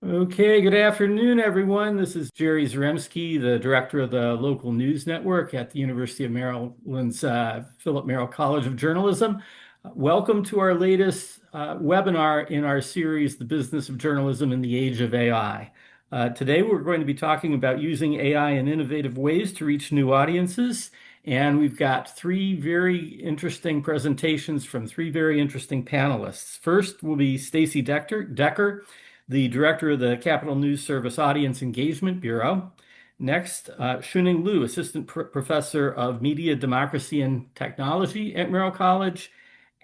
Okay, good afternoon, everyone. This is Jerry Zaremski, the director of the local news network at the University of Maryland's Philip Merrill College of Journalism. Welcome to our latest webinar in our series, The Business of Journalism in the Age of AI. Today, we're going to be talking about using AI in innovative ways to reach new audiences. And we've got three very interesting presentations from three very interesting panelists. First will be Stacey Decker, the director of the Capital News Service Audience Engagement Bureau. Next, Shuning Liu, assistant professor of media, democracy, and technology at Merrill College.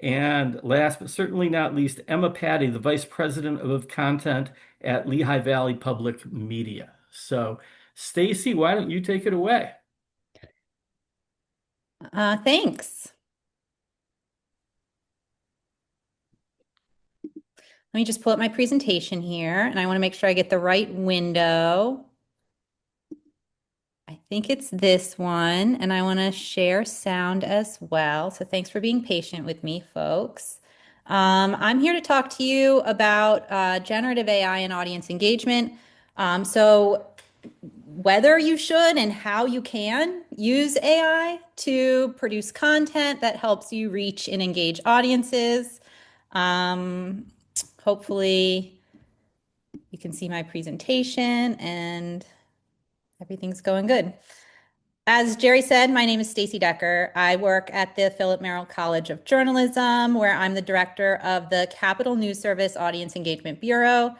And last but certainly not least, Emma Patti, the vice president of content at Lehigh Valley Public Media. So, Stacey, why don't you take it away? Thanks. Let me just pull up my presentation here, and I want to make sure I get the right window. I think it's this one, and I want to share sound as well. So thanks for being patient with me, folks. I'm here to talk to you about generative AI and audience engagement. So whether you should and how you can use AI to produce content that helps you reach and engage audiences. Um, Hopefully you can see my presentation and everything's going good. As Jerry said, my name is Stacey Decker. I work at the Philip Merrill College of Journalism, where I'm the director of the Capital News Service Audience Engagement Bureau.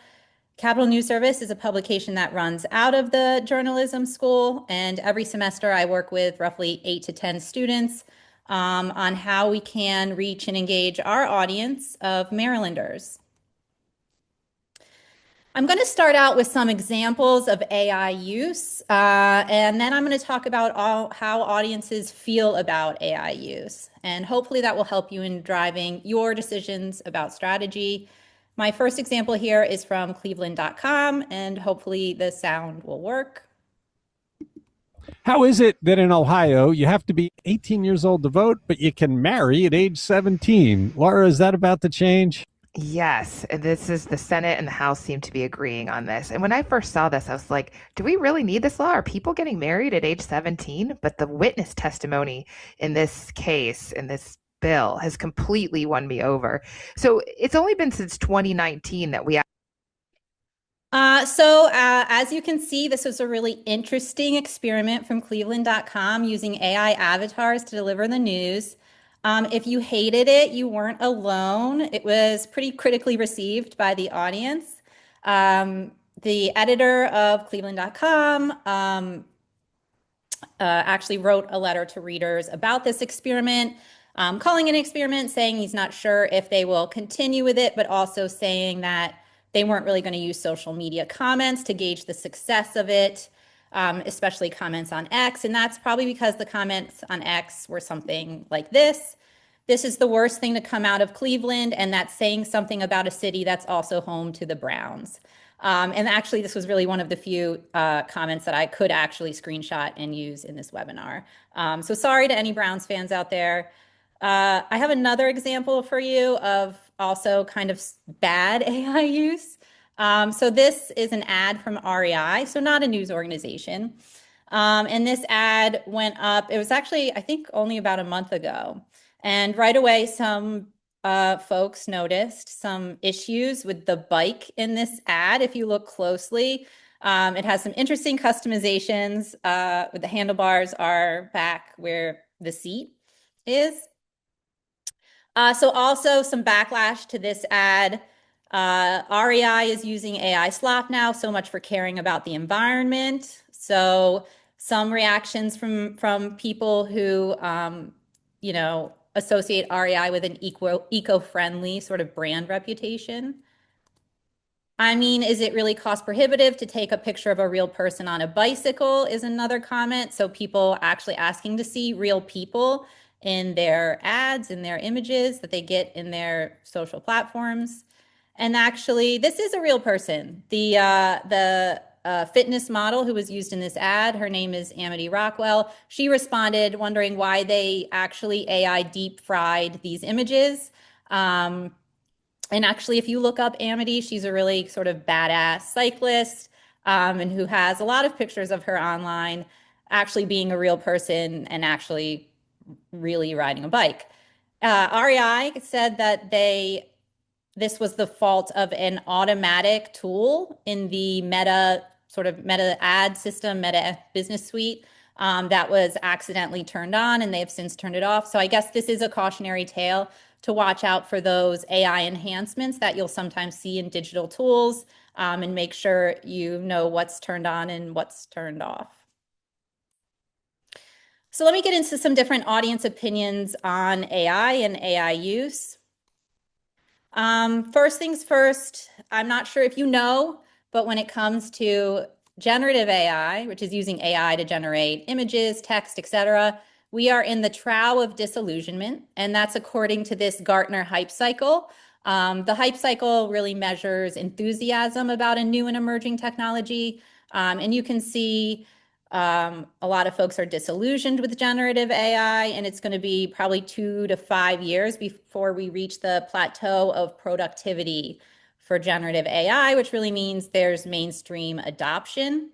Capital News Service is a publication that runs out of the journalism school, and every semester I work with roughly 8 to 10 students on how we can reach and engage our audience of Marylanders. I'm going to start out with some examples of AI use, and then I'm going to talk about how audiences feel about AI use. And hopefully that will help you in driving your decisions about strategy. My first example here is from cleveland.com, and hopefully the sound will work. How is it that in Ohio you have to be 18 years old to vote, but you can marry at age 17? Laura, is that about to change? Yes, and this is the Senate and the House seem to be agreeing on this. And when I first saw this, I was like, do we really need this law? Are people getting married at age 17? But the witness testimony in this case, in this bill, has completely won me over. So it's only been since 2019 that we As you can see, this was a really interesting experiment from Cleveland.com using AI avatars to deliver the news. If you hated it, you weren't alone. It was pretty critically received by the audience. The editor of Cleveland.com actually wrote a letter to readers about this experiment, calling it an experiment, saying he's not sure if they will continue with it, but also saying that they weren't really going to use social media comments to gauge the success of it, especially comments on X. And that's probably because the comments on X were something like this. This is the worst thing to come out of Cleveland, and that's saying something about a city that's also home to the Browns. And actually, this was really one of the few comments that I could actually screenshot and use in this webinar. So sorry to any Browns fans out there. I have another example for you of also kind of bad AI use. So this is an ad from REI, so not a news organization. And this ad went up, it was actually, I think, only about a month ago. And right away, some folks noticed some issues with the bike in this ad. If you look closely, it has some interesting customizations. With the handlebars are back where the seat is. So also some backlash to this ad. REI is using AI slop now, so much for caring about the environment. So some reactions from people who, associate REI with an eco-friendly sort of brand reputation. I mean, is it really cost prohibitive to take a picture of a real person on a bicycle is another comment. So people actually asking to see real people in their ads, in their images that they get in their social platforms. And actually, this is a real person. The fitness model who was used in this ad, her name is Amity Rockwell. She responded wondering why they actually AI deep fried these images. And actually, if you look up Amity, she's a really sort of badass cyclist, and who has a lot of pictures of her online actually being a real person and actually really riding a bike. REI said that this was the fault of an automatic tool in the Meta ad system, Meta Business Suite, that was accidentally turned on, and they have since turned it off. So I guess this is a cautionary tale to watch out for those AI enhancements that you'll sometimes see in digital tools, and make sure you know what's turned on and what's turned off. So let me get into some different audience opinions on AI and AI use. First things first, I'm not sure if you know, but when it comes to generative AI, which is using AI to generate images, text, etc., we are in the trough of disillusionment, and that's according to this Gartner hype cycle. The hype cycle really measures enthusiasm about a new and emerging technology, and you can see a lot of folks are disillusioned with generative AI, and it's going to be probably 2 to 5 years before we reach the plateau of productivity for generative AI, which really means there's mainstream adoption.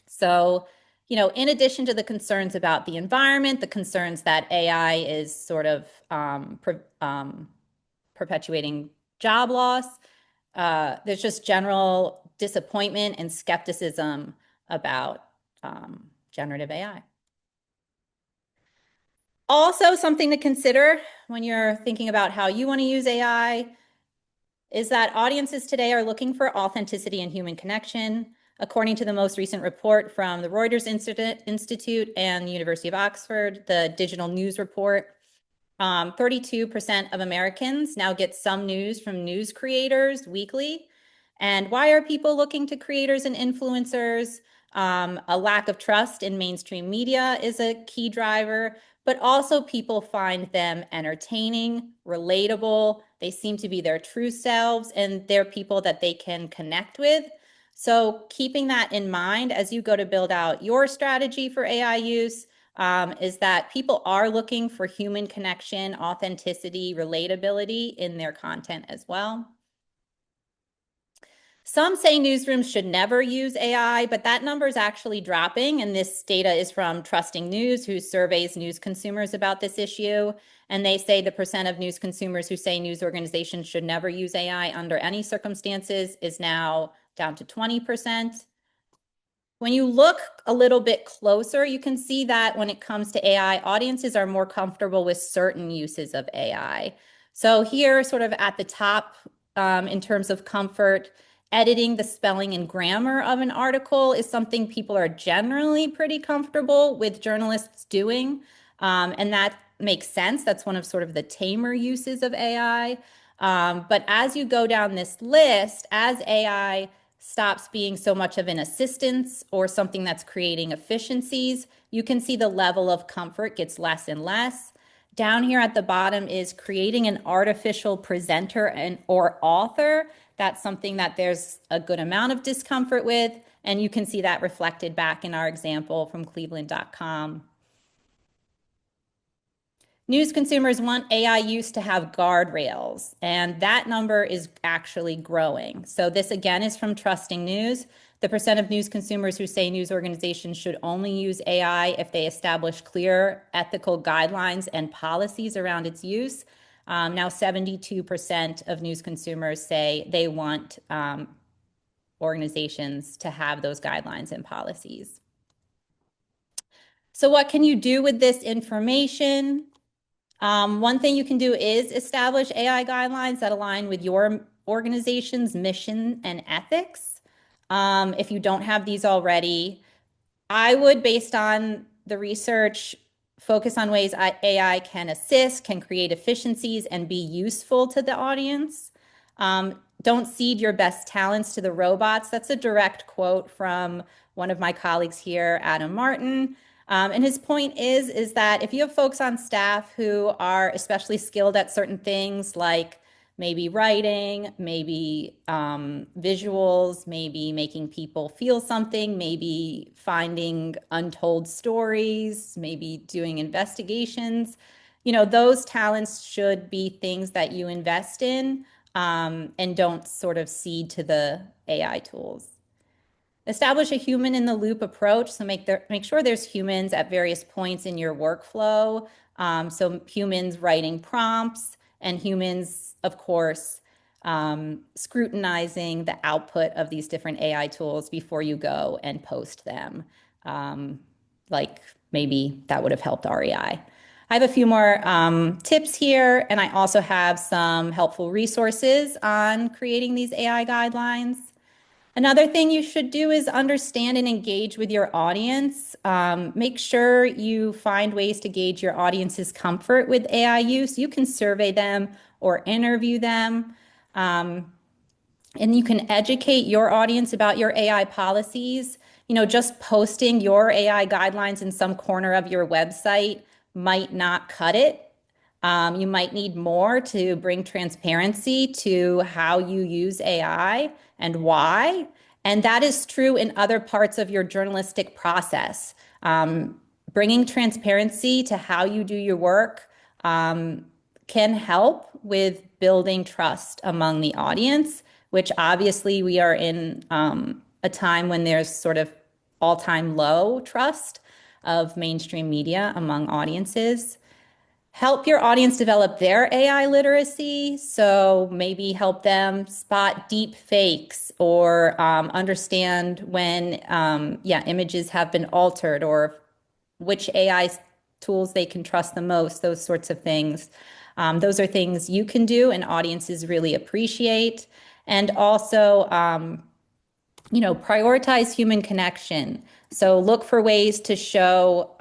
So, in addition to the concerns about the environment, the concerns that AI is sort of perpetuating job loss, there's just general disappointment and skepticism about generative AI. Also, something to consider when you're thinking about how you want to use AI is that audiences today are looking for authenticity and human connection. According to the most recent report from the Reuters Institute and the University of Oxford, the Digital News Report, 32% of Americans now get some news from news creators weekly. And why are people looking to creators and influencers? A lack of trust in mainstream media is a key driver, but also people find them entertaining, relatable. They seem to be their true selves, and they're people that they can connect with. So keeping that in mind as you go to build out your strategy for AI use, is that people are looking for human connection, authenticity, relatability in their content as well. Some say newsrooms should never use AI, but that number is actually dropping. And this data is from Trusting News, who surveys news consumers about this issue. And they say the percent of news consumers who say news organizations should never use AI under any circumstances is now down to 20%. When you look a little bit closer, you can see that when it comes to AI, audiences are more comfortable with certain uses of AI. So here, sort of at the top, in terms of comfort, editing the spelling and grammar of an article is something people are generally pretty comfortable with journalists doing. And that makes sense. That's one of sort of the tamer uses of AI. But as you go down this list, as AI stops being so much of an assistance or something that's creating efficiencies, you can see the level of comfort gets less and less. Down here at the bottom is creating an artificial presenter or author. That's something that there's a good amount of discomfort with, and you can see that reflected back in our example from cleveland.com. News consumers want AI use to have guardrails, and that number is actually growing. So this again is from Trusting News. The percent of news consumers who say news organizations should only use AI if they establish clear ethical guidelines and policies around its use. Now 72% of news consumers say they want organizations to have those guidelines and policies. So what can you do with this information? One thing you can do is establish AI guidelines that align with your organization's mission and ethics. If you don't have these already, I would, based on the research, focus on ways AI can assist, can create efficiencies, and be useful to the audience. Don't cede your best talents to the robots. That's a direct quote from one of my colleagues here, Adam Martin. And his point is that if you have folks on staff who are especially skilled at certain things, like maybe writing, maybe visuals, maybe making people feel something, maybe finding untold stories, maybe doing investigations, those talents should be things that you invest in. and don't sort of cede to the AI tools. Establish a human in the loop approach. So make sure there's humans at various points in your workflow. So humans writing prompts and humans, of course, scrutinizing the output of these different AI tools before you go and post them. Like maybe that would have helped REI. I have a few more tips here, and I also have some helpful resources on creating these AI guidelines. Another thing you should do is understand and engage with your audience. Make sure you find ways to gauge your audience's comfort with AI use. You can survey them or interview them. And you can educate your audience about your AI policies. Just posting your AI guidelines in some corner of your website might not cut it. You might need more to bring transparency to how you use AI and why. And that is true in other parts of your journalistic process. Bringing transparency to how you do your work can help with building trust among the audience, which obviously we are in a time when there's sort of all-time low trust of mainstream media among audiences. Help your audience develop their AI literacy. So maybe help them spot deep fakes or understand when images have been altered or which AI tools they can trust the most, those sorts of things. Those are things you can do and audiences really appreciate. And also, prioritize human connection. So look for ways to show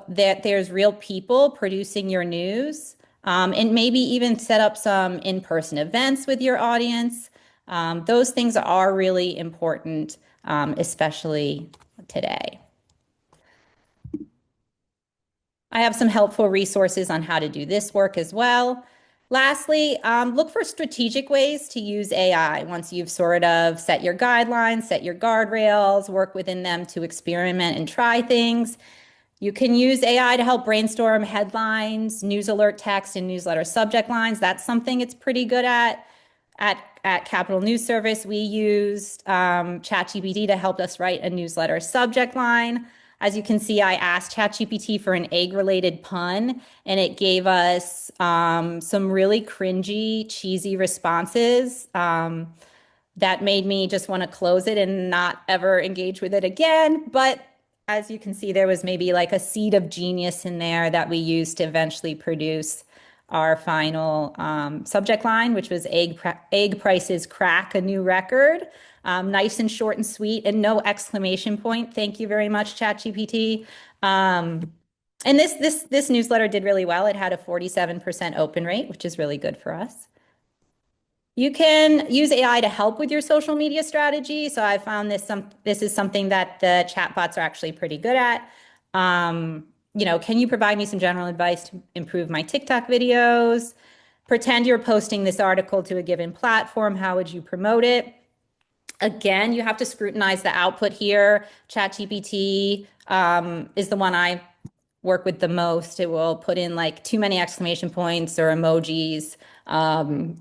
that there's real people producing your news, and maybe even set up some in-person events with your audience. Those things are really important, especially today. I have some helpful resources on how to do this work as well. Lastly, look for strategic ways to use AI once you've sort of set your guidelines, set your guardrails, work within them to experiment and try things. You can use AI to help brainstorm headlines, news alert text, and newsletter subject lines. That's something it's pretty good at. At Capital News Service, we used ChatGPT to help us write a newsletter subject line. As you can see, I asked ChatGPT for an egg-related pun, and it gave us some really cringy, cheesy responses that made me just want to close it and not ever engage with it again. But as you can see, there was maybe like a seed of genius in there that we used to eventually produce our final subject line, which was egg prices crack a new record. Nice and short and sweet and no exclamation point. Thank you very much, ChatGPT. And this newsletter did really well. It had a 47% open rate, which is really good for us. You can use AI to help with your social media strategy. So I found this is something that the chatbots are actually pretty good at. Can you provide me some general advice to improve my TikTok videos? Pretend you're posting this article to a given platform. How would you promote it? Again, you have to scrutinize the output here. ChatGPT is the one I work with the most. It will put in like too many exclamation points or emojis. The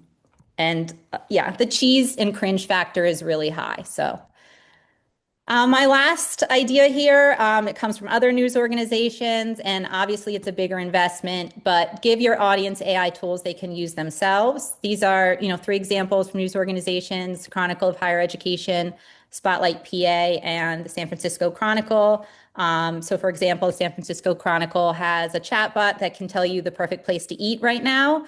cheese and cringe factor is really high. So my last idea here, it comes from other news organizations, and obviously it's a bigger investment, but give your audience AI tools they can use themselves. These are, 3 examples from news organizations: Chronicle of Higher Education, Spotlight PA, and the San Francisco Chronicle. So for example, the San Francisco Chronicle has a chatbot that can tell you the perfect place to eat right now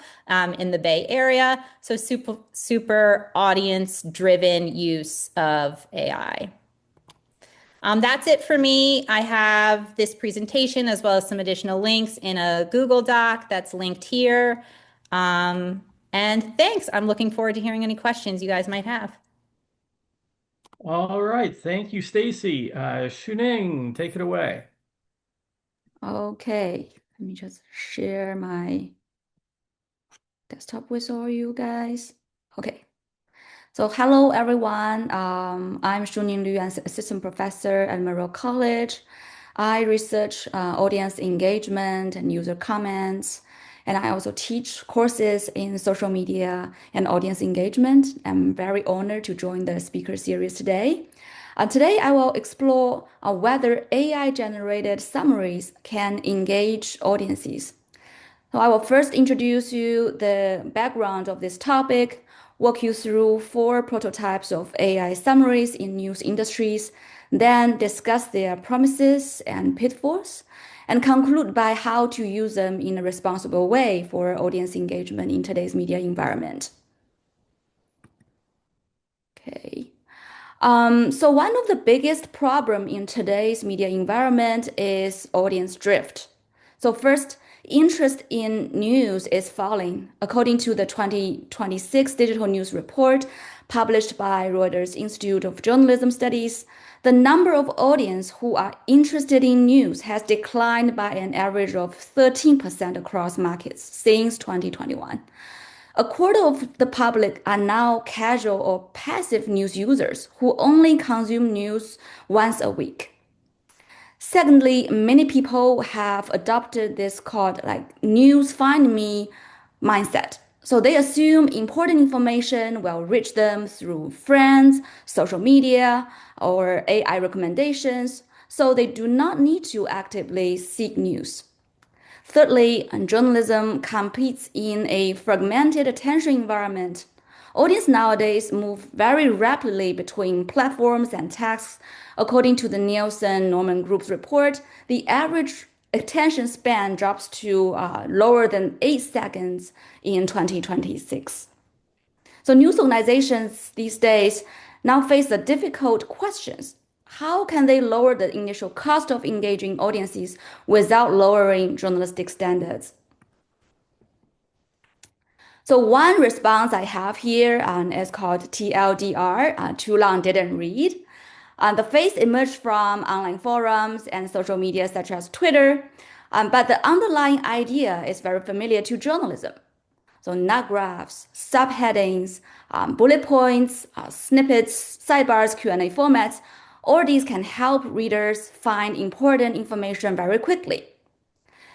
in the Bay Area. So super audience-driven use of AI. That's it for me. I have this presentation as well as some additional links in a Google Doc that's linked here. And thanks. I'm looking forward to hearing any questions you guys might have. All right. Thank you, Stacey. Shuning, take it away. Okay, let me just share my desktop with all you guys. Okay. So hello, everyone. I'm Shuning Liu, an assistant professor at Merrill College. I research audience engagement and user comments, and I also teach courses in social media and audience engagement. I'm very honored to join the speaker series today. Today, I will explore whether AI-generated summaries can engage audiences. So I will first introduce you the background of this topic, walk you through 4 prototypes of AI summaries in news industries, then discuss their promises and pitfalls, and conclude by how to use them in a responsible way for audience engagement in today's media environment. Okay. So one of the biggest problem in today's media environment is audience drift. So first, interest in news is falling. According to the 2026 Digital News Report published by Reuters Institute of Journalism Studies, the number of audience who are interested in news has declined by an average of 13% across markets since 2021. A quarter of the public are now casual or passive news users who only consume news once a week. Secondly, many people have adopted this called like news find me mindset. So they assume important information will reach them through friends, social media, or AI recommendations, so they do not need to actively seek news. Thirdly, journalism competes in a fragmented attention environment. Audience nowadays move very rapidly between platforms and tasks. According to the Nielsen Norman Group's report, the average attention span drops to lower than 8 seconds in 2026. So news organizations these days now face the difficult questions. How can they lower the initial cost of engaging audiences without lowering journalistic standards? So one response I have here is called TLDR, too long didn't read. The phrase emerged from online forums and social media such as Twitter, but the underlying idea is very familiar to journalism. So nut graphs, subheadings, bullet points, snippets, sidebars, Q&A formats, all these can help readers find important information very quickly.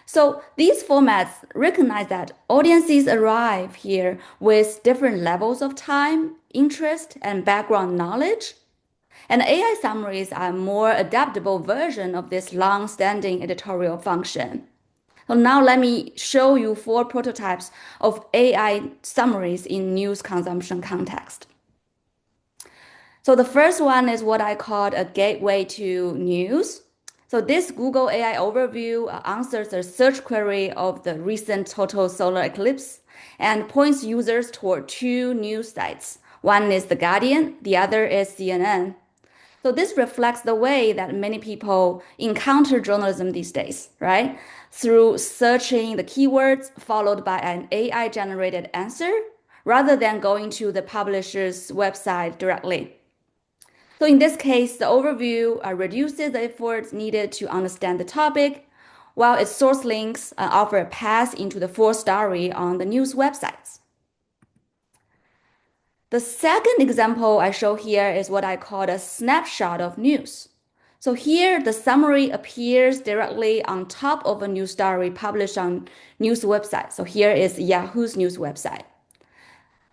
So these formats recognize that audiences arrive here with different levels of time, interest, and background knowledge. And AI summaries are a more adaptable version of this long-standing editorial function. So now let me show you 4 prototypes of AI summaries in news consumption context. So the first one is what I called a gateway to news. So this Google AI overview answers a search query of the recent total solar eclipse and points users toward 2 news sites. One is The Guardian, the other is CNN. So this reflects the way that many people encounter journalism these days, right? Through searching the keywords followed by an AI-generated answer, rather than going to the publisher's website directly. So in this case, the overview reduces the effort needed to understand the topic, while its source links offer a path into the full story on the news websites. The second example I show here is what I call a snapshot of news. So here, the summary appears directly on top of a news story published on news website. So here is Yahoo's news website.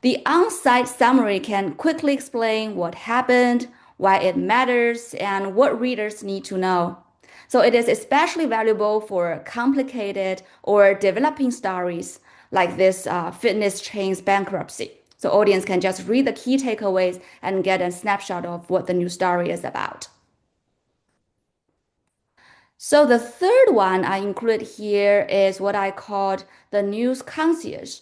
The on-site summary can quickly explain what happened, why it matters, and what readers need to know. So it is especially valuable for complicated or developing stories like this fitness chain's bankruptcy. So audience can just read the key takeaways and get a snapshot of what the news story is about. So the third one I include here is what I called the news concierge.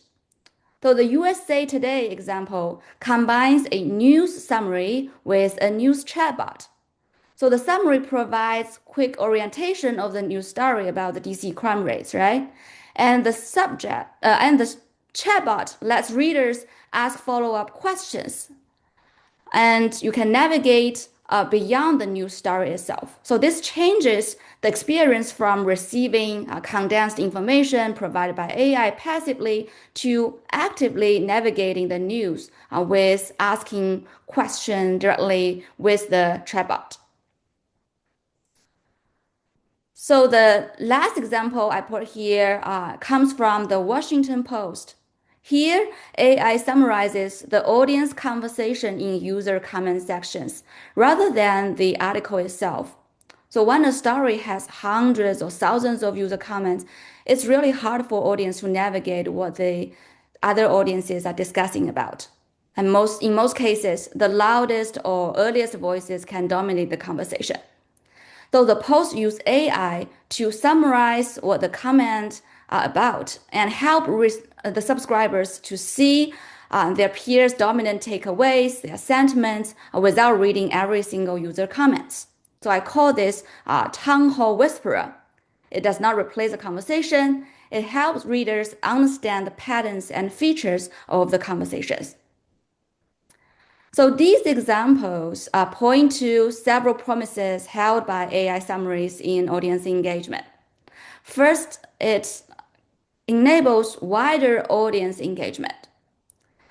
So the USA Today example combines a news summary with a news chatbot. So the summary provides quick orientation of the news story about the DC crime rates, right? And the chatbot lets readers ask follow-up questions, and you can navigate beyond the news story itself. So this changes the experience from receiving condensed information provided by AI passively to actively navigating the news with asking questions directly with the chatbot. So the last example I put here comes from the Washington Post. Here, AI summarizes the audience conversation in user comment sections rather than the article itself. So when a story has hundreds or thousands of user comments, it's really hard for audience to navigate what the other audiences are discussing about. And in most cases, the loudest or earliest voices can dominate the conversation. So the post use AI to summarize what the comments are about and help the subscribers to see their peers' dominant takeaways, their sentiments, without reading every single user comments. So I call this town hall whisperer. It does not replace a conversation. It helps readers understand the patterns and features of the conversations. So these examples point to several promises held by AI summaries in audience engagement. First, it enables wider audience engagement.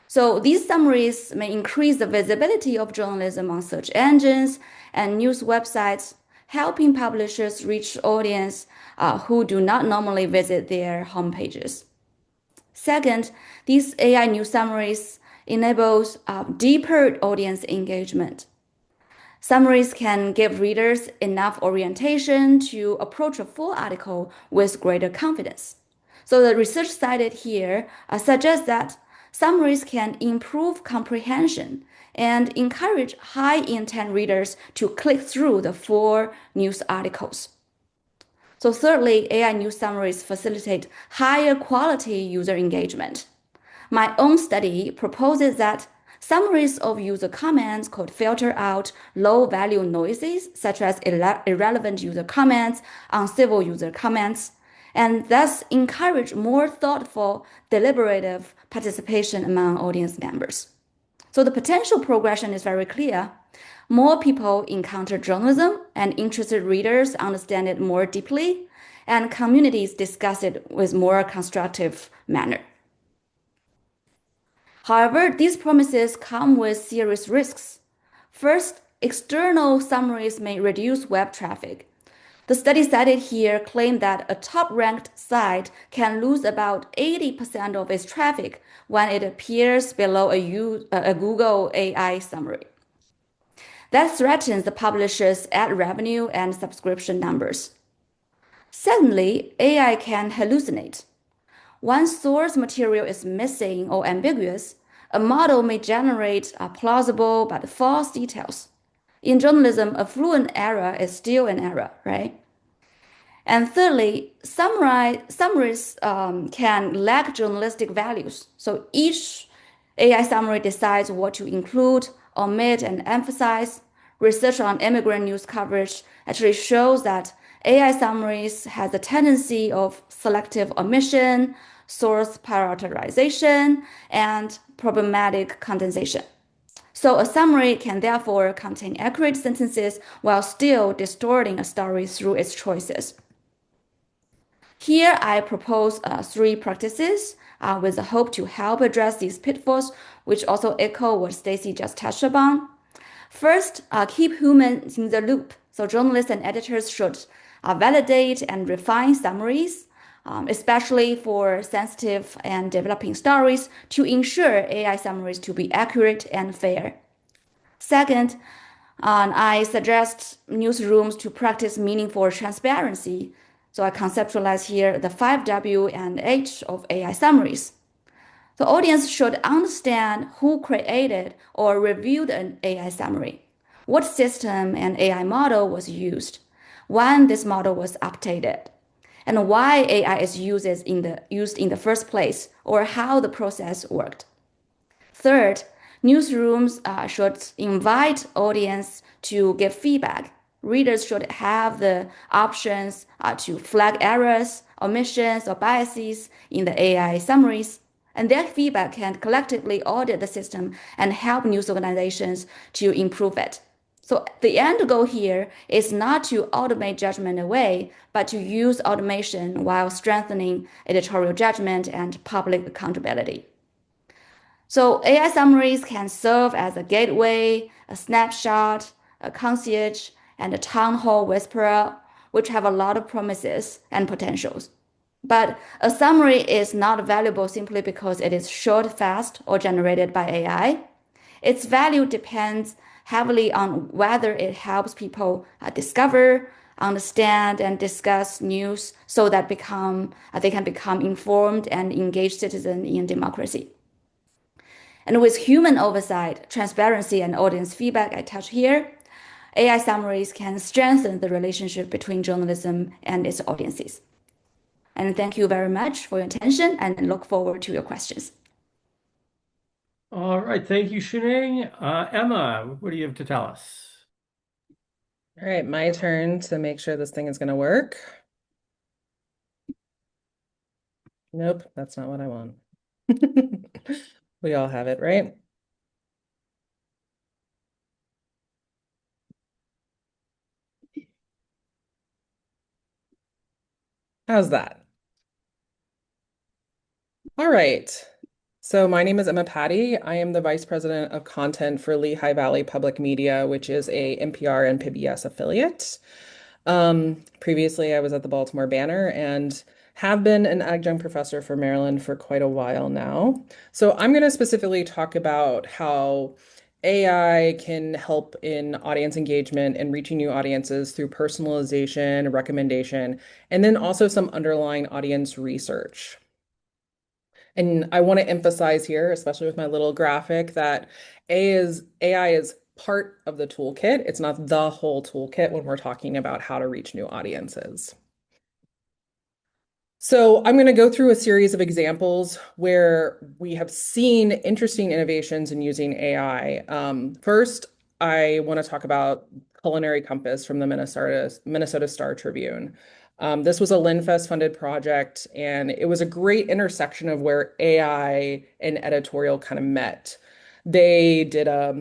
So these summaries may increase the visibility of journalism on search engines and news websites, helping publishers reach audience who do not normally visit their homepages. Second, these AI news summaries enables deeper audience engagement. Summaries can give readers enough orientation to approach a full article with greater confidence. So the research cited here suggests that summaries can improve comprehension and encourage high-intent readers to click through the full news articles. So thirdly, AI news summaries facilitate higher quality user engagement. My own study proposes that summaries of user comments could filter out low-value noises, such as irrelevant user comments, uncivil user comments, and thus encourage more thoughtful, deliberative participation among audience members. So the potential progression is very clear. More people encounter journalism, and interested readers understand it more deeply, and communities discuss it with more constructive manner. However, these promises come with serious risks. First, external summaries may reduce web traffic. The study cited here claimed that a top-ranked site can lose about 80% of its traffic when it appears below a Google AI summary. That threatens the publisher's ad revenue and subscription numbers. Secondly, AI can hallucinate. Once source material is missing or ambiguous, a model may generate plausible but false details. In journalism, a fluent error is still an error, right? And thirdly, summaries can lack journalistic values. So each AI summary decides what to include, omit, and emphasize. Research on immigrant news coverage actually shows that AI summaries has a tendency of selective omission, source prioritization, and problematic condensation. So a summary can therefore contain accurate sentences while still distorting a story through its choices. Here, I propose 3 practices with the hope to help address these pitfalls, which also echo what Stacey just touched upon. First, keep humans in the loop. So journalists and editors should validate and refine summaries, especially for sensitive and developing stories, to ensure AI summaries to be accurate and fair. Second, I suggest newsrooms to practice meaningful transparency. So I conceptualize here the 5W and H of AI summaries. The audience should understand who created or reviewed an AI summary, what system and AI model was used, when this model was updated, and why AI is used in the first place, or how the process worked. Third, newsrooms should invite audience to give feedback. Readers should have the options to flag errors, omissions, or biases in the AI summaries, and their feedback can collectively audit the system and help news organizations to improve it. So the end goal here is not to automate judgment away, but to use automation while strengthening editorial judgment and public accountability. So AI summaries can serve as a gateway, a snapshot, a concierge, and a town hall whisperer, which have a lot of promises and potentials. But a summary is not valuable simply because it is short, fast, or generated by AI. Its value depends heavily on whether it helps people discover, understand, and discuss news so that they can become informed and engaged citizens in democracy. And with human oversight, transparency, and audience feedback I touch here, AI summaries can strengthen the relationship between journalism and its audiences. And thank you very much for your attention and look forward to your questions. All right. Thank you, Shuning. Emma, what do you have to tell us? All right, my turn to make sure this thing is going to work. Nope, that's not what I want. We all have it, right? How's that? All right. So my name is Emma Patti. I am the Vice President of Content for Lehigh Valley Public Media, which is a NPR and PBS affiliate. Previously, I was at the Baltimore Banner and have been an adjunct professor for Maryland for quite a while now. So I'm going to specifically talk about how AI can help in audience engagement and reaching new audiences through personalization, recommendation, and then also some underlying audience research. And I want to emphasize here, especially with my little graphic, that AI is part of the toolkit. It's not the whole toolkit when we're talking about how to reach new audiences. So I'm going to go through a series of examples where we have seen interesting innovations in using AI. First, I want to talk about Culinary Compass from the Minnesota Star Tribune. This was a LinFest funded project, and it was a great intersection of where AI and editorial kind of met. They did a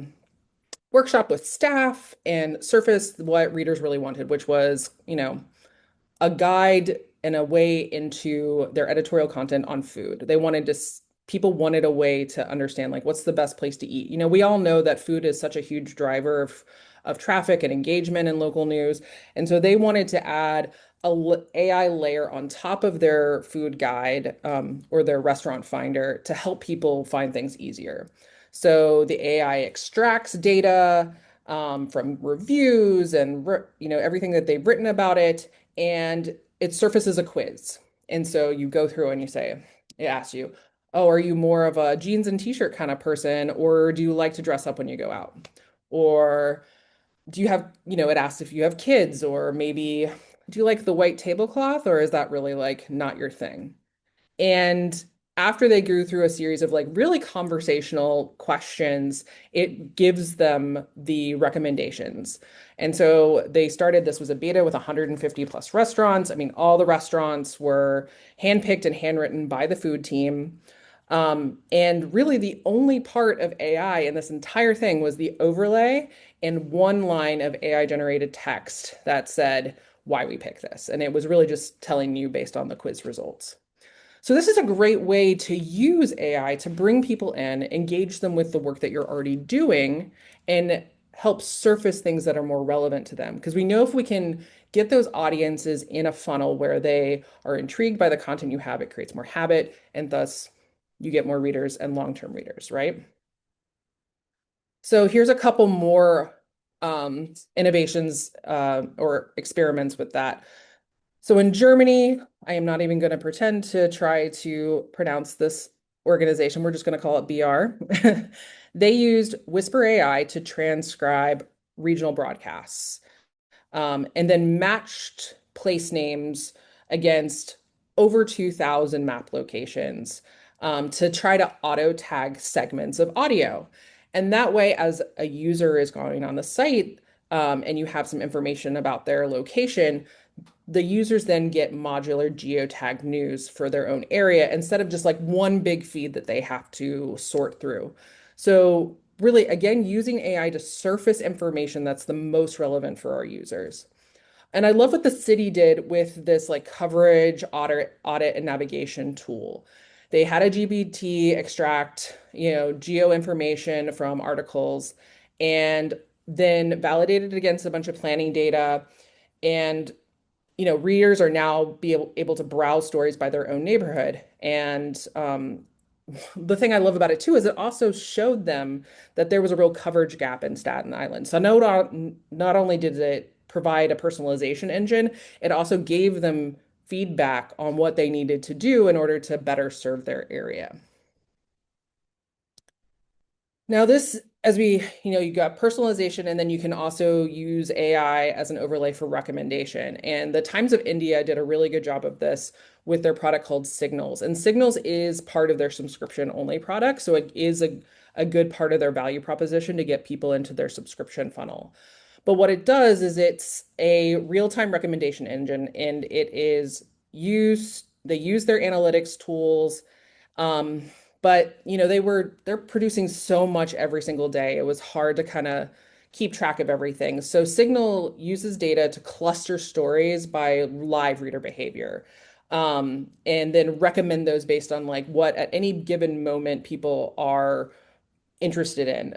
workshop with staff and surfaced what readers really wanted, which was, a guide and a way into their editorial content on food. People wanted a way to understand like what's the best place to eat. We all know that food is such a huge driver of traffic and engagement in local news. And so they wanted to add a AI layer on top of their food guide or their restaurant finder to help people find things easier. So the AI extracts data from reviews and everything that they've written about it, and it surfaces a quiz. And so you go through and it asks you, oh, are you more of a jeans and t-shirt kind of person, or do you like to dress up when you go out? Or do you have, it asks if you have kids, or maybe do you like the white tablecloth, or is that really like not your thing? And after they grew through a series of like really conversational questions, it gives them the recommendations. And so this was a beta with 150 plus restaurants. I mean, all the restaurants were handpicked and handwritten by the food team. And really the only part of AI in this entire thing was the overlay and one line of AI generated text that said why we picked this. And it was really just telling you based on the quiz results. So this is a great way to use AI to bring people in, engage them with the work that you're already doing, and help surface things that are more relevant to them. Because we know if we can get those audiences in a funnel where they are intrigued by the content you have, it creates more habit, and thus you get more readers and long-term readers, right? So here's a couple more innovations or experiments with that. So in Germany, I am not even going to pretend to try to pronounce this organization. We're just going to call it BR. They used Whisper AI to transcribe regional broadcasts and then matched place names against over 2,000 map locations to try to auto tag segments of audio. And that way, as a user is going on the site and you have some information about their location, the users then get modular geotag news for their own area instead of just like one big feed that they have to sort through. So really, again, using AI to surface information that's the most relevant for our users. And I love what the city did with this like coverage, audit, and navigation tool. They had a GPT extract, geo information from articles and then validated it against a bunch of planning data and readers are now able to browse stories by their own neighborhood. And the thing I love about it too is it also showed them that there was a real coverage gap in Staten Island. So not only did it provide a personalization engine, it also gave them feedback on what they needed to do in order to better serve their area. Now this, as you got personalization, and then you can also use AI as an overlay for recommendation. And the Times of India did a really good job of this with their product called Signals. And Signals is part of their subscription only product. So it is a good part of their value proposition to get people into their subscription funnel. But what it does is it's a real-time recommendation engine, and they use their analytics tools. Um, but they're producing so much every single day. It was hard to kind of keep track of everything. So Signal uses data to cluster stories by live reader behavior. And then recommend those based on like what at any given moment people are interested in.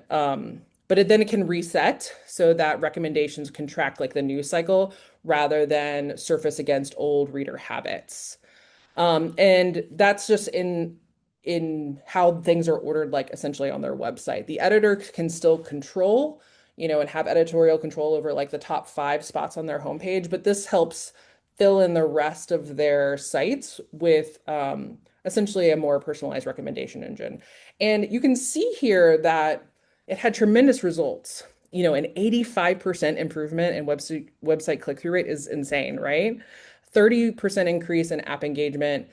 But then it can reset so that recommendations can track like the news cycle rather than surface against old reader habits. And that's just in how things are ordered, like essentially on their website. The editor can still control, and have editorial control over like the top 5 spots on their homepage, but this helps fill in the rest of their sites with essentially a more personalized recommendation engine. And you can see here that it had tremendous results. An 85% improvement in website click-through rate is insane, right? 30% increase in app engagement.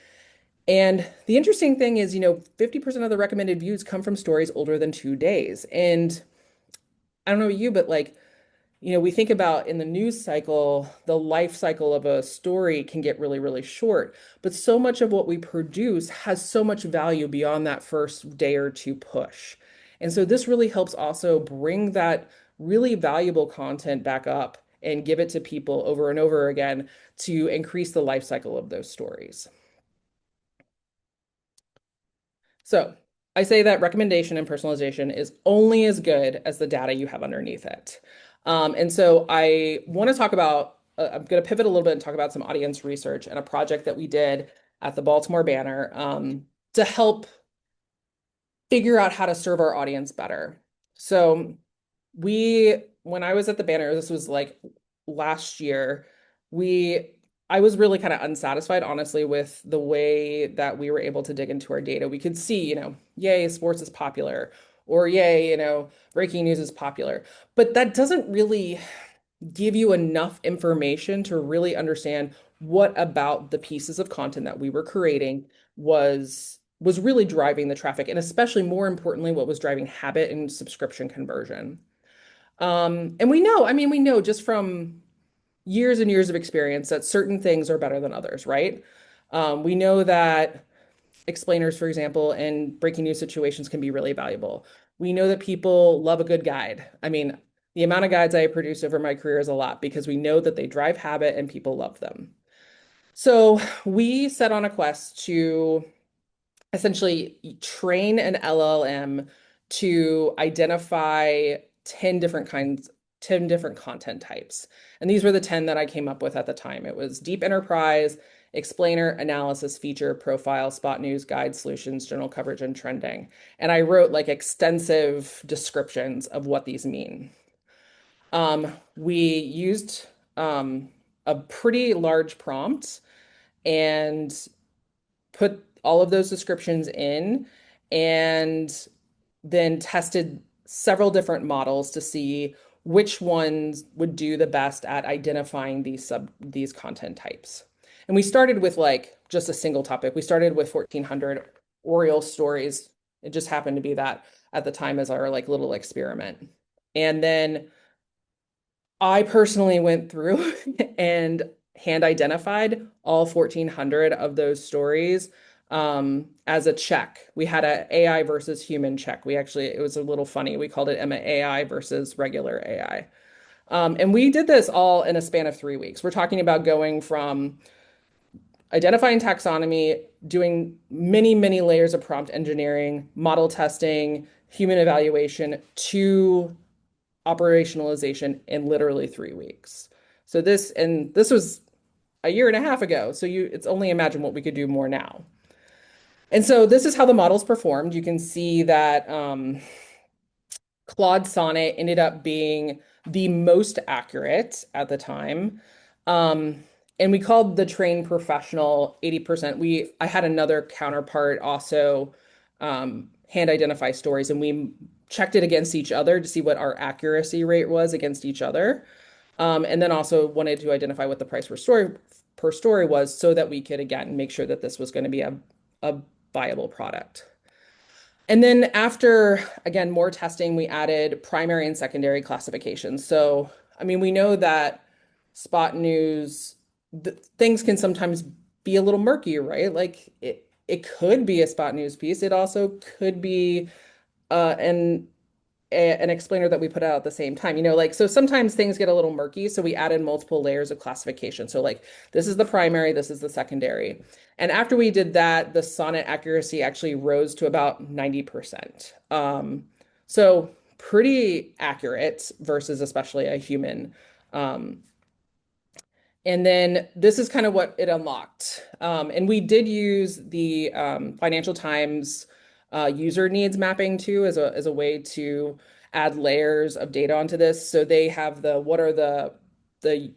And the interesting thing is, 50% of the recommended views come from stories older than 2 days. And I don't know you, but like, we think about in the news cycle, the life cycle of a story can get really, really short. But so much of what we produce has so much value beyond that first day or two push. And so this really helps also bring that really valuable content back up and give it to people over and over again to increase the life cycle of those stories. So I say that recommendation and personalization is only as good as the data you have underneath it. And so I want to talk about, I'm going to pivot a little bit and talk about some audience research and a project that we did at the Baltimore Banner to help figure out how to serve our audience better. So when I was at the Banner, this was like last year, I was really kind of unsatisfied, honestly, with the way that we were able to dig into our data. We could see, yay, sports is popular, or yay, breaking news is popular. But that doesn't really give you enough information to really understand what about the pieces of content that we were creating was really driving the traffic, and especially more importantly, what was driving habit and subscription conversion. And we know just from years and years of experience that certain things are better than others, right? We know that explainers, for example, in breaking news situations can be really valuable. We know that people love a good guide. The amount of guides I produce over my career is a lot because we know that they drive habit and people love them. So we set on a quest to essentially train an LLM to identify 10 different content types. And these were the 10 that I came up with at the time. It was deep enterprise, explainer, analysis, feature, profile, spot news, guide, solutions, general coverage, and trending. And I wrote like extensive descriptions of what these mean. We used a pretty large prompt and put all of those descriptions in and then tested several different models to see which ones would do the best at identifying these content types. And we started with like just a single topic. We started with 1400 Oriole stories. It just happened to be that at the time as our like little experiment. And then I personally went through and hand identified all 1400 of those stories as a check. We had an AI versus human check. It was a little funny. We called it Emma AI versus regular AI. And we did this all in a span of 3 weeks. We're talking about going from identifying taxonomy, doing many, many layers of prompt engineering, model testing, human evaluation to operationalization in literally 3 weeks. So this was a year and a half ago. So it's only imagine what we could do more now. And so this is how the models performed. You can see that Claude Sonnet ended up being the most accurate at the time. Um, and we called the trained professional 80%. I had another counterpart also hand identify stories, and we checked it against each other to see what our accuracy rate was against each other. And then also wanted to identify what the price per story was so that we could again make sure that this was going to be a viable product. And then after, again, more testing, we added primary and secondary classifications. So, I mean, we know that spot news, things can sometimes be a little murky, right? Like it could be a spot news piece. It also could be an an explainer that we put out at the same time. Like, so sometimes things get a little murky. So we added multiple layers of classification. So like this is the primary, this is the secondary. And after we did that, the sonnet accuracy actually rose to about 90%. So pretty accurate versus especially a human. Um, and then this is kind of what it unlocked. And we did use the Financial Times user needs mapping too as a way to add layers of data onto this. So they have what are the the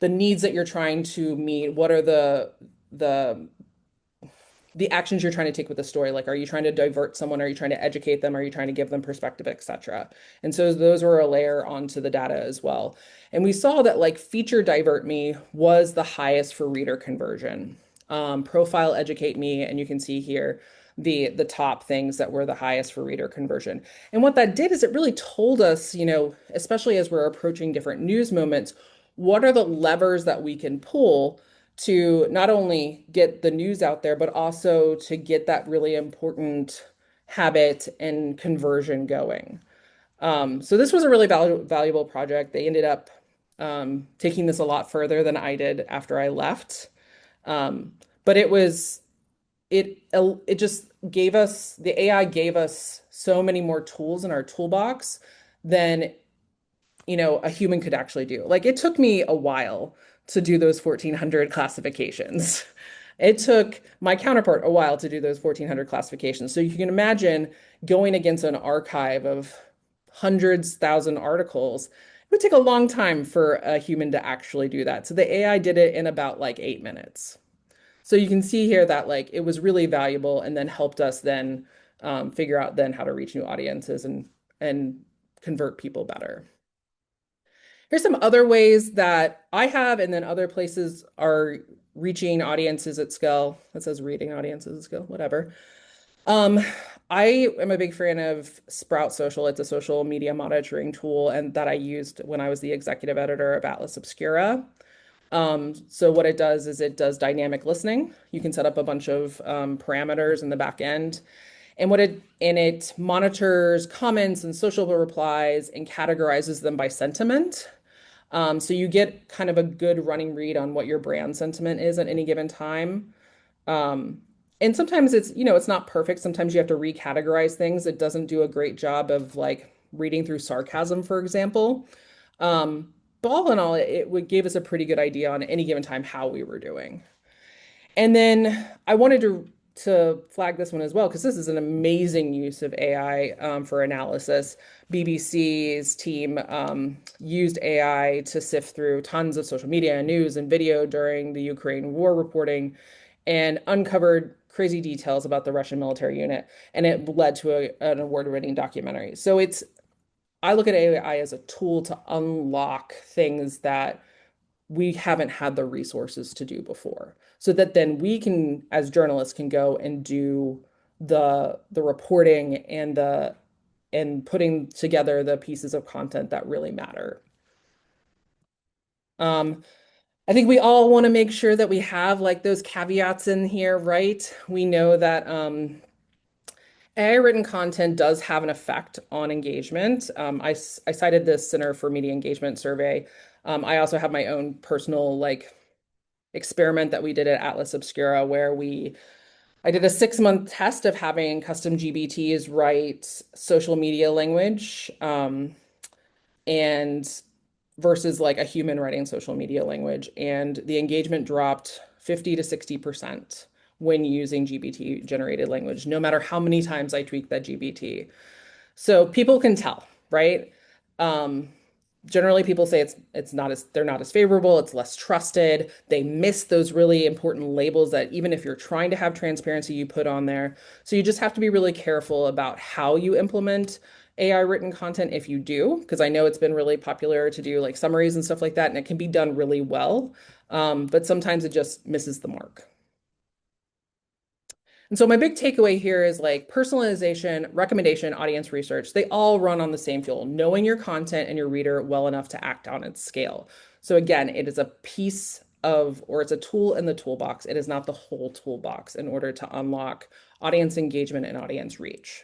the needs that you're trying to meet? What are the the actions you're trying to take with the story? Like, are you trying to divert someone? Are you trying to educate them? Are you trying to give them perspective, etc.? And so those were a layer onto the data as well. And we saw that like feature divert me was the highest for reader conversion. Profile educate me, and you can see here the top things that were the highest for reader conversion. And what that did is it really told us, especially as we're approaching different news moments, what are the levers that we can pull to not only get the news out there, but also to get that really important habit and conversion going. So this was a really valuable project. They ended up taking this a lot further than I did after I left. But it just gave us, the AI gave us so many more tools in our toolbox than a human could actually do. Like it took me a while to do those 1,400 classifications. It took my counterpart a while to do those 1,400 classifications. So you can imagine going against an archive of hundreds, thousand articles. It would take a long time for a human to actually do that. So the AI did it in about like 8 minutes. So you can see here that like it was really valuable and then helped us then figure out then how to reach new audiences and convert people better. Here's some other ways that I have, and then other places are reaching audiences at scale. That says reading audiences at scale, whatever. Um, I am a big fan of Sprout Social. It's a social media monitoring tool, and that I used when I was the executive editor of Atlas Obscura. So what it does is it does dynamic listening. You can set up a bunch of parameters in the back end. And it monitors comments and social replies and categorizes them by sentiment. So you get kind of a good running read on what your brand sentiment is at any given time. Um, and sometimes it's not perfect. Sometimes you have to recategorize things. It doesn't do a great job of like reading through sarcasm, for example. But all in all, gave us a pretty good idea on any given time how we were doing. And then I wanted to flag this one as well, because this is an amazing use of AI for analysis. BBC's team used AI to sift through tons of social media and news and video during the Ukraine war reporting and uncovered crazy details about the Russian military unit. And it led to an award-winning documentary. So I look at AI as a tool to unlock things that we haven't had the resources to do before, so that then we can, as journalists, can go and do the reporting and putting together the pieces of content that really matter. I think we all want to make sure that we have like those caveats in here, right? We know that AI written content does have an effect on engagement. I cited this Center for Media Engagement survey. I also have my own personal like experiment that we did at Atlas Obscura where I did a 6-month test of having custom GBTs write social media language. And versus like a human writing social media language. And the engagement dropped 50 to 60% when using GPT generated language, no matter how many times I tweak that GPT. So people can tell, right? Um, Generally people say it's not as they're not as favorable, it's less trusted. They miss those really important labels that even if you're trying to have transparency, you put on there. So you just have to be really careful about how you implement AI written content if you do, because I know it's been really popular to do like summaries and stuff like that, and it can be done really well. But sometimes it just misses the mark. And so my big takeaway here is like personalization, recommendation, audience research, they all run on the same fuel, knowing your content and your reader well enough to act on its scale. So again, it is a piece of, or it's a tool in the toolbox. It is not the whole toolbox in order to unlock audience engagement and audience reach.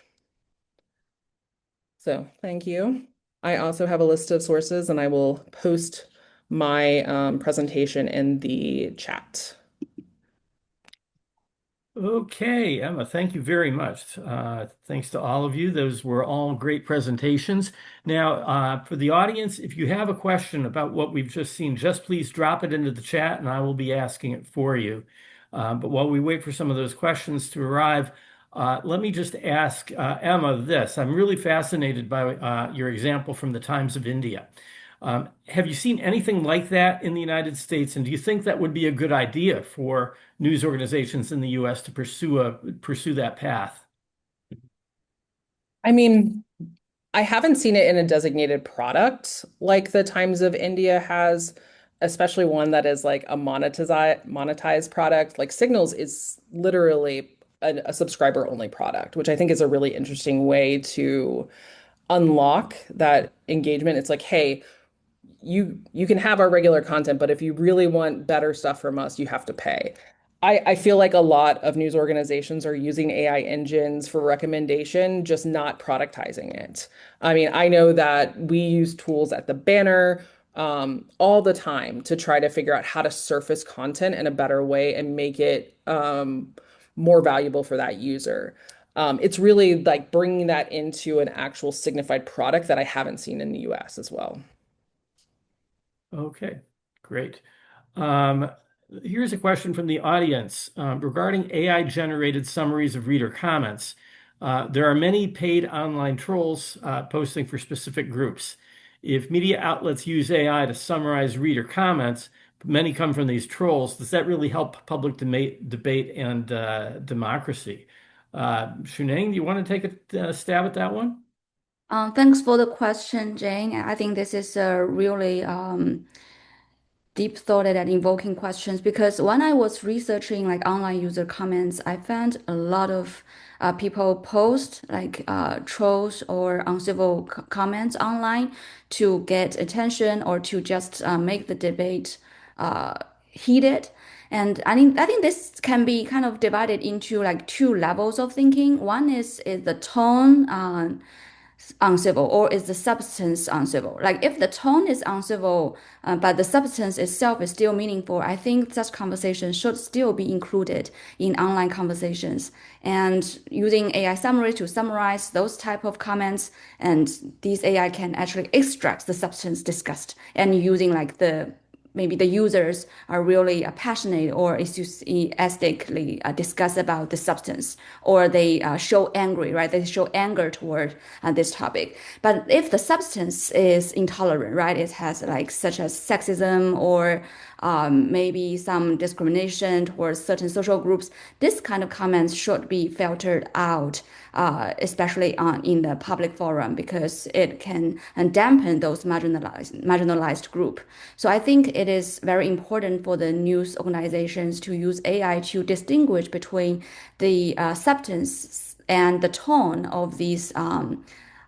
So thank you. I also have a list of sources and I will post my presentation in the chat. Okay, Emma, thank you very much. Thanks to all of you. Those were all great presentations. Now, for the audience, if you have a question about what we've just seen, just please drop it into the chat and I will be asking it for you. But while we wait for some of those questions to arrive, let me just ask Emma this. I'm really fascinated by your example from the Times of India. Have you seen anything like that in the United States? And do you think that would be a good idea for news organizations in the US to pursue that path? I mean, I haven't seen it in a designated product like the Times of India has, especially one that is like a monetized product. Like Signals is literally a subscriber only product, which I think is a really interesting way to unlock that engagement. It's like, hey, you can have our regular content, but if you really want better stuff from us, you have to pay. I feel like a lot of news organizations are using AI engines for recommendation, just not productizing it. I mean, I know that we use tools at the banner all the time to try to figure out how to surface content in a better way and make it more valuable for that user. It's really like bringing that into an actual signified product that I haven't seen in the US as well. Okay, great. Um, Here's a question from the audience regarding AI-generated summaries of reader comments. There are many paid online trolls posting for specific groups. If media outlets use AI to summarize reader comments, many come from these trolls. Does that really help public debate and democracy? Shuning, do you want to take a stab at that one? Thanks for the question, Jane. I think this is a really deep-thoughted and invoking questions because when I was researching like online user comments, I found a lot of people post like trolls or uncivil comments online to get attention or to just make the debate uh, heated. And I think this can be kind of divided into like two levels of thinking. One is the tone. Uncivil or is the substance uncivil? Like if the tone is uncivil, but the substance itself is still meaningful, I think such conversation should still be included in online conversations. And using AI summary to summarize those type of comments, and these AI can actually extract the substance discussed and using like the maybe the users are really passionate or enthusiastically discuss about the substance or they show angry, right? They show anger toward this topic. But if the substance is intolerant, right? It has like such as sexism or maybe some discrimination towards certain social groups, this kind of comments should be filtered out, especially in the public forum, because it can dampen those marginalized group. So I think it is very important for the news organizations to use AI to distinguish between the substance and the tone of these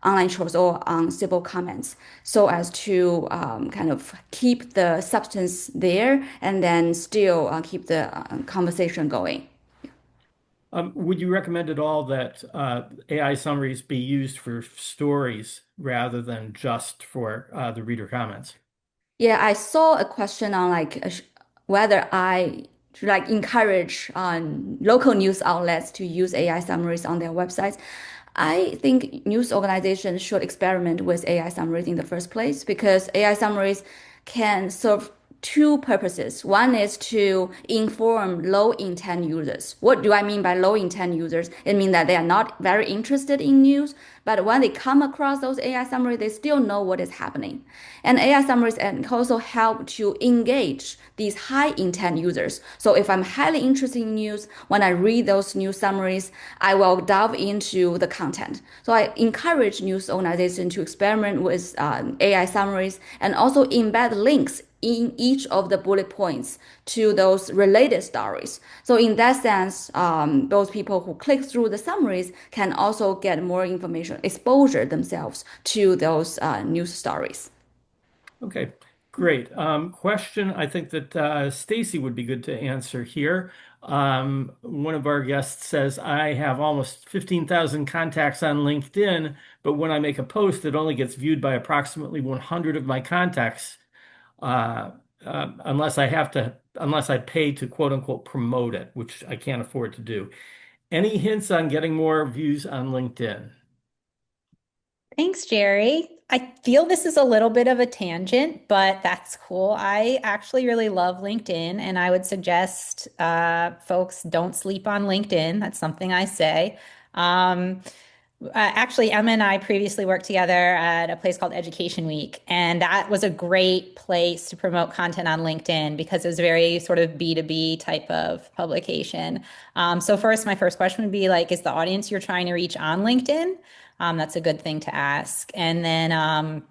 online trolls or civil comments so as to kind of keep the substance there and then still keep the conversation going. Would you recommend at all that AI summaries be used for stories rather than just for the reader comments? Yeah, I saw a question on like whether I should like encourage local news outlets to use AI summaries on their websites. I think news organizations should experiment with AI summaries in the first place because AI summaries can serve two purposes. One is to inform low intent users. What do I mean by low intent users? It means that they are not very interested in news, but when they come across those AI summaries, they still know what is happening. And AI summaries can also help to engage these high intent users. So if I'm highly interested in news, when I read those news summaries, I will delve into the content. So I encourage news organizations to experiment with AI summaries and also embed links in each of the bullet points to those related stories. So in that sense, those people who click through the summaries can also get more information, exposure themselves to those news stories. Okay, great. Question I think that Stacey would be good to answer here. One of our guests says, I have almost 15,000 contacts on LinkedIn, but when I make a post, it only gets viewed by approximately 100 of my contacts, uh, unless I pay to quote unquote promote it, which I can't afford to do. Any hints on getting more views on LinkedIn? Thanks, Jerry. I feel this is a little bit of a tangent, but that's cool. I actually really love LinkedIn, and I would suggest folks don't sleep on LinkedIn. That's something I say. Actually, Emma and I previously worked together at a place called Education Week, and that was a great place to promote content on LinkedIn because it was a very sort of B2B type of publication. So first, my first question would be like, is the audience you're trying to reach on LinkedIn? That's a good thing to ask. And then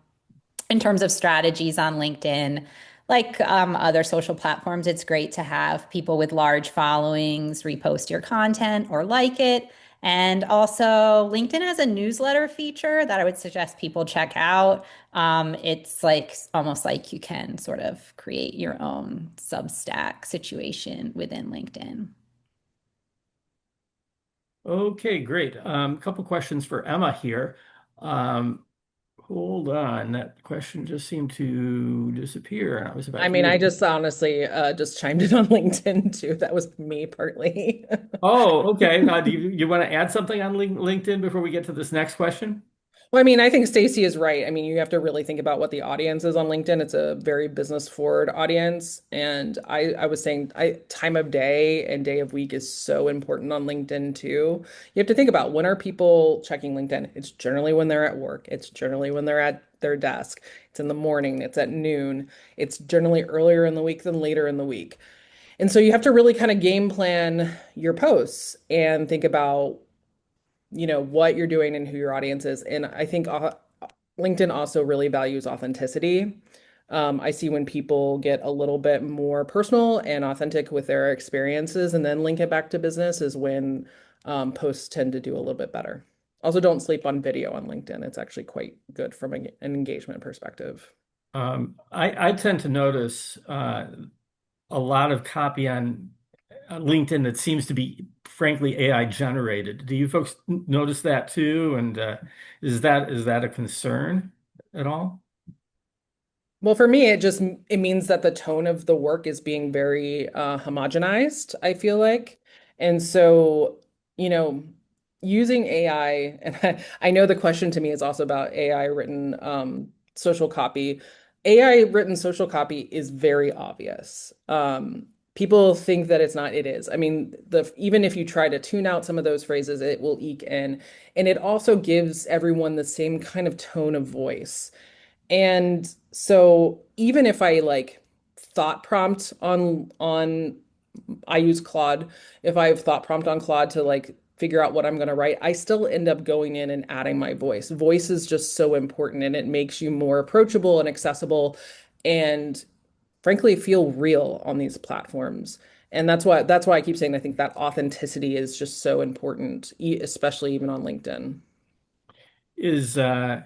in terms of strategies on LinkedIn, like other social platforms, it's great to have people with large followings repost your content or like it. And also, LinkedIn has a newsletter feature that I would suggest people check out. It's like almost like you can sort of create your own Substack situation within LinkedIn. Okay, great. Couple questions for Emma here. Um, Hold on, that question just seemed to disappear. I was about I to mean, read I it. just honestly just chimed in on LinkedIn too. That was me partly. Oh, okay. Do you want to add something on LinkedIn before we get to this next question? Well, I mean, I think Stacey is right. I mean, you have to really think about what the audience is on LinkedIn. It's a very business forward audience. And I was saying time of day and day of week is so important on LinkedIn too. You have to think about when are people checking LinkedIn? It's generally when they're at work. It's generally when they're at their desk. It's in the morning. It's at noon. It's generally earlier in the week than later in the week. And so you have to really kind of game plan your posts and think about what you're doing and who your audience is. And I think LinkedIn also really values authenticity. I see when people get a little bit more personal and authentic with their experiences and then link it back to business is when posts tend to do a little bit better. Also, don't sleep on video on LinkedIn. It's actually quite good from an engagement perspective. I tend to notice a lot of copy on LinkedIn that seems to be, frankly, AI generated. Do you folks notice that too? And is that a concern at all? Well, for me, it means that the tone of the work is being very homogenized, I feel like. And so, you know, using AI, and I know the question to me is also about AI written social copy. AI written social copy is very obvious. People think that it's not, it is. I mean, even if you try to tune out some of those phrases, it will eke in. And it also gives everyone the same kind of tone of voice. And so even if I like thought prompt on I use Claude, if I have thought prompt on Claude to like figure out what I'm going to write, I still end up going in and adding my voice. Voice is just so important and it makes you more approachable and accessible and frankly feel real on these platforms. And that's why I keep saying I think that authenticity is just so important, especially even on LinkedIn. Is uh,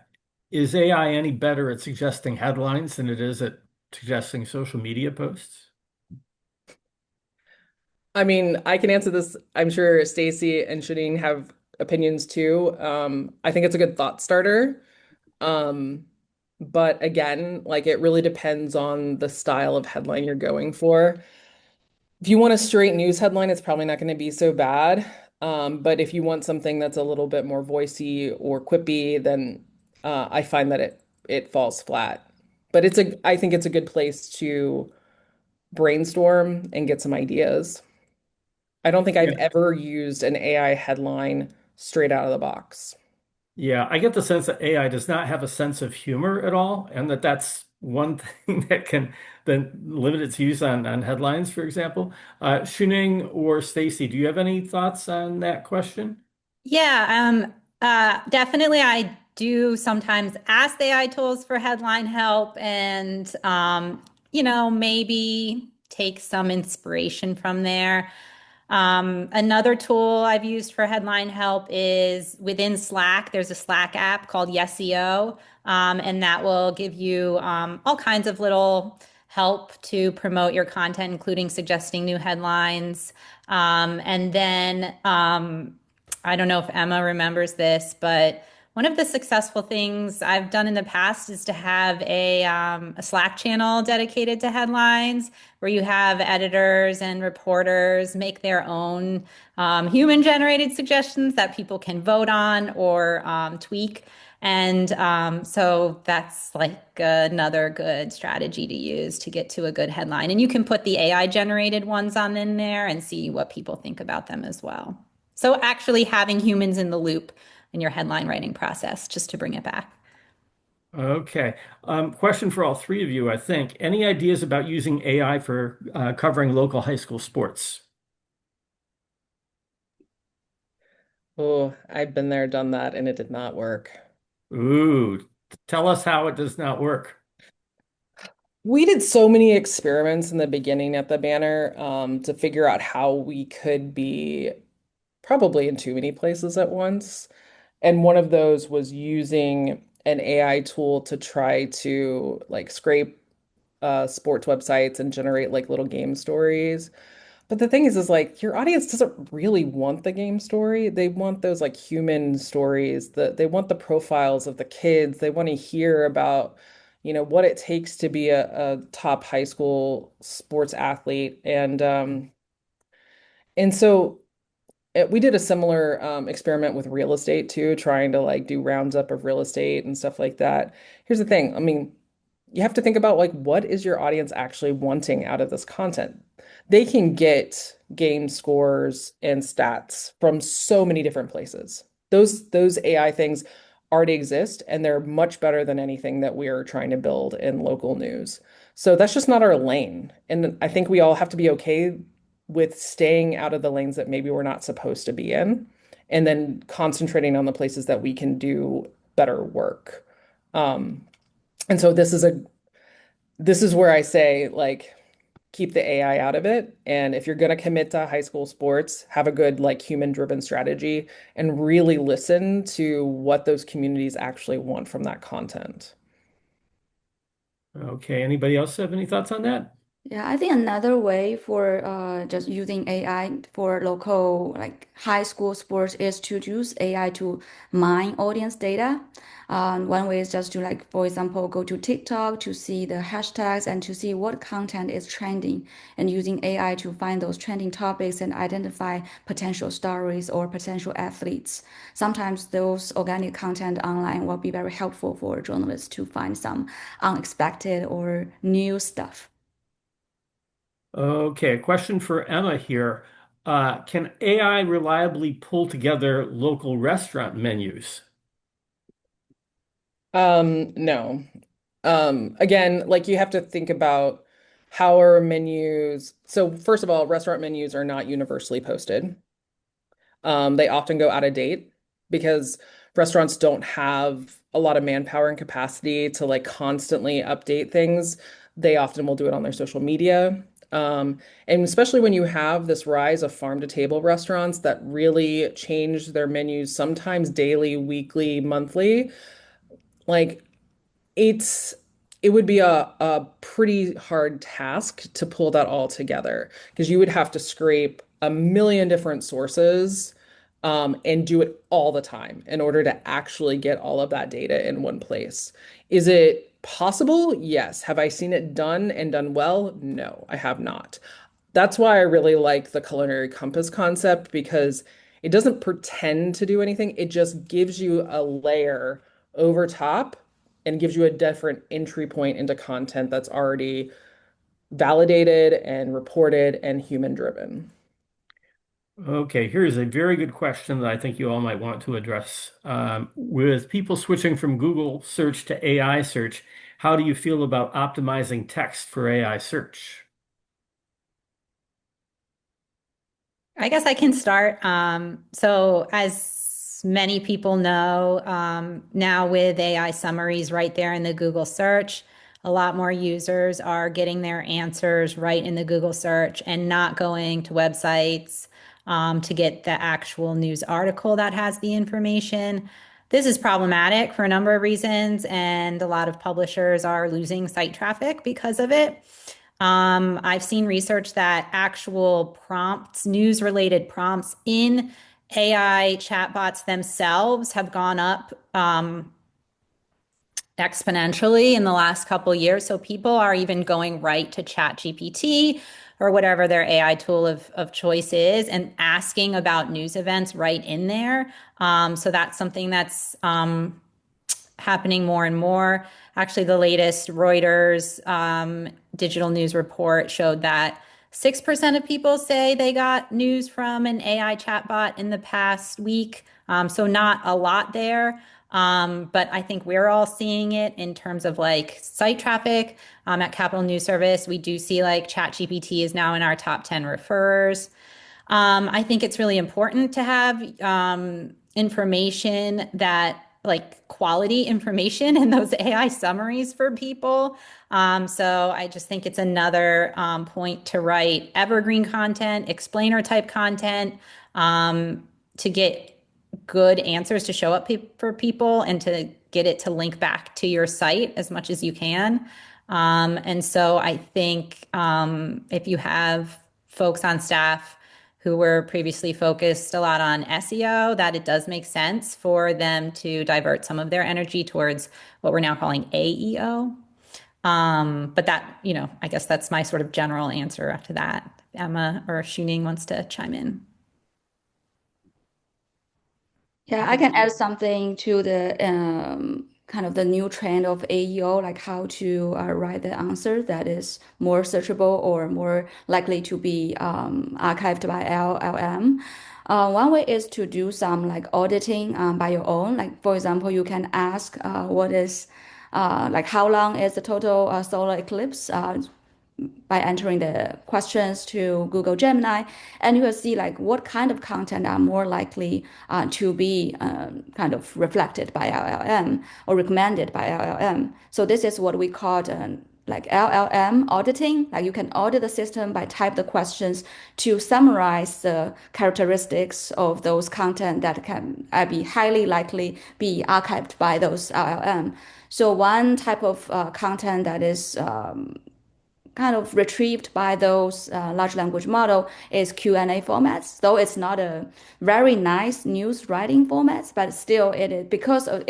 is AI any better at suggesting headlines than it is at suggesting social media posts? I mean, I can answer this. I'm sure Stacey and Shuning have opinions too. I think it's a good thought starter. Um, but again, like it really depends on the style of headline you're going for. If you want a straight news headline, it's probably not going to be so bad. But if you want something that's a little bit more voicey or quippy, then I find that it falls flat. But I think it's a good place to brainstorm and get some ideas. I don't think I've Yeah. ever used an AI headline straight out of the box. Yeah, I get the sense that AI does not have a sense of humor at all, and that's one thing that can then limit its use on headlines, for example. Shuning or Stacey, do you have any thoughts on that question? Yeah, definitely. I do sometimes ask the AI tools for headline help and, maybe take some inspiration from there. Another tool I've used for headline help is within Slack. There's a Slack app called YesEO, and that will give you all kinds of little help to promote your content, including suggesting new headlines. And then I don't know if Emma remembers this, but one of the successful things I've done in the past is to have a Slack channel dedicated to headlines where you have editors and reporters make their own human-generated suggestions that people can vote on or tweak. And so that's like another good strategy to use to get to a good headline. And you can put the AI-generated ones on in there and see what people think about them as well. So actually having humans in the loop in your headline writing process, just to bring it back. Okay. Question for all three of you, I think. Any ideas about using AI for covering local high school sports? Oh, I've been there, done that, and it did not work. Ooh, tell us how it does not work. We did so many experiments in the beginning at the Banner to figure out how we could be probably in too many places at once. And one of those was using an AI tool to try to like scrape sports websites and generate like little game stories. But the thing is like your audience doesn't really want the game story. They want those like human stories. They want the profiles of the kids. They want to hear about, what it takes to be a top high school sports athlete. And so we did a similar experiment with real estate too, trying to like do rounds up of real estate and stuff like that. Here's the thing. I mean, you have to think about like what is your audience actually wanting out of this content? They can get game scores and stats from so many different places. Those AI things already exist and they're much better than anything that we are trying to build in local news. So that's just not our lane. And I think we all have to be okay with staying out of the lanes that maybe we're not supposed to be in and then concentrating on the places that we can do better work. Um, and so this is where I say like keep the AI out of it. And if you're going to commit to high school sports, have a good like human driven strategy and really listen to what those communities actually want from that content. Okay, anybody else have any thoughts on that? Yeah, I think another way for just using AI for local like high school sports is to use AI to mine audience data. One way is just to like, for example, go to TikTok to see the hashtags and to see what content is trending and using AI to find those trending topics and identify potential stories or potential athletes. Sometimes those organic content online will be very helpful for journalists to find some unexpected or new stuff. Okay, a question for Emma here. Can AI reliably pull together local restaurant menus? No. Again, like you have to think about how are menus. So first of all, restaurant menus are not universally posted. They often go out of date because restaurants don't have a lot of manpower and capacity to like constantly update things. They often will do it on their social media. And especially when you have this rise of farm to table restaurants that really change their menus sometimes daily, weekly, monthly, like it's it would be a pretty hard task to pull that all together because you would have to scrape a million different sources and do it all the time in order to actually get all of that data in one place. Is it possible? Yes. Have I seen it done and done well? No, I have not. That's why I really like the culinary compass concept because It doesn't pretend to do anything. It just gives you a layer over top and gives you a different entry point into content that's already validated and reported and human driven. Okay, here's a very good question that I think you all might want to address. With people switching from Google search to AI search, how do you feel about optimizing text for AI search? I guess I can start. So as many people know, now with AI summaries right there in the Google search, a lot more users are getting their answers right in the Google search and not going to websites, to get the actual news article that has the information. This is problematic for a number of reasons, and a lot of publishers are losing site traffic because of it. I've seen research that actual prompts, news related prompts in AI chatbots themselves have gone up exponentially in the last couple of years. So people are even going right to ChatGPT or whatever their AI tool of choice is and asking about news events right in there. So that's something that's happening more and more. Actually, the latest Reuters digital news report showed that 6% of people say they got news from an AI chatbot in the past week. So not a lot there. But I think we're all seeing it in terms of like site traffic. At Capital News Service, we do see like ChatGPT is now in our top 10 referrers. I think it's really important to have information that like quality information in those AI summaries for people. So I just think it's another point to write evergreen content, explainer type content, to get good answers to show up for people and to get it to link back to your site as much as you can. And so I think if you have folks on staff who were previously focused a lot on SEO, that it does make sense for them to divert some of their energy towards what we're now calling AEO. But that, I guess that's my sort of general answer after that. Emma or Shuning wants to chime in. Yeah, I can add something to the kind of the new trend of AEO, like how to write the answer that is more searchable or more likely to be archived by LLM. One way is to do some like auditing by your own. Like for example, you can ask what is like how long is the total solar eclipse by entering the questions to Google Gemini, and you will see like what kind of content are more likely to be kind of reflected by LLM or recommended by LLM. So this is what we call like LLM auditing. Like you can audit the system by type the questions to summarize the characteristics of those content that can be highly likely be archived by those LLM. So one type of content that is kind of retrieved by those large language model is Q&A formats, though it's not a very nice news writing formats, but still it is because of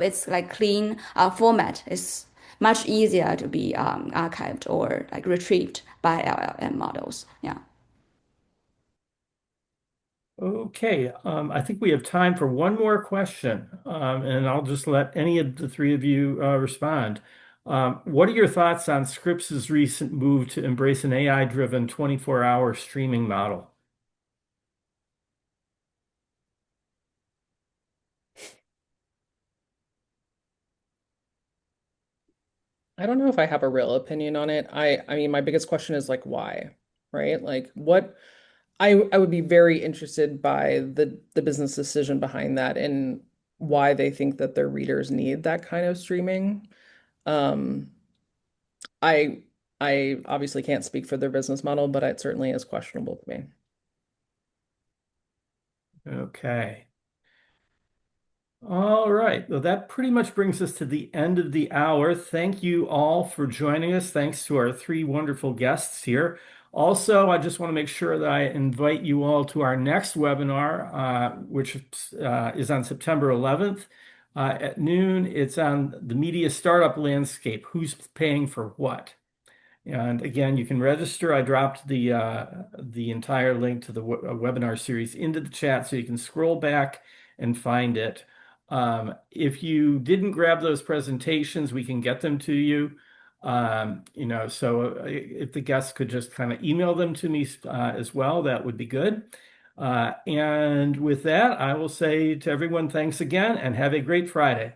its like clean format, it's much easier to be archived or like retrieved by LLM models. Yeah. Okay, I think we have time for one more question, and I'll just let any of the three of you respond. What are your thoughts on Scripps' recent move to embrace an AI-driven 24-hour streaming model? I don't know if I have a real opinion on it. I mean, my biggest question is like why, right? Like what I would be very interested by the business decision behind that and why they think that their readers need that kind of streaming. Um, I I obviously can't speak for their business model, but it certainly is questionable to me. Okay. All right. Well, that pretty much brings us to the end of the hour. Thank you all for joining us. Thanks to our three wonderful guests here. Also, I just want to make sure that I invite you all to our next webinar, which is on September 11th at noon. It's on the media startup landscape. Who's paying for what? And again, you can register. I dropped the entire link to the webinar series into the chat, so you can scroll back and find it. If you didn't grab those presentations, we can get them to you. So if the guests could just kind of email them to me as well, that would be good. And with that, I will say to everyone, thanks again and have a great Friday.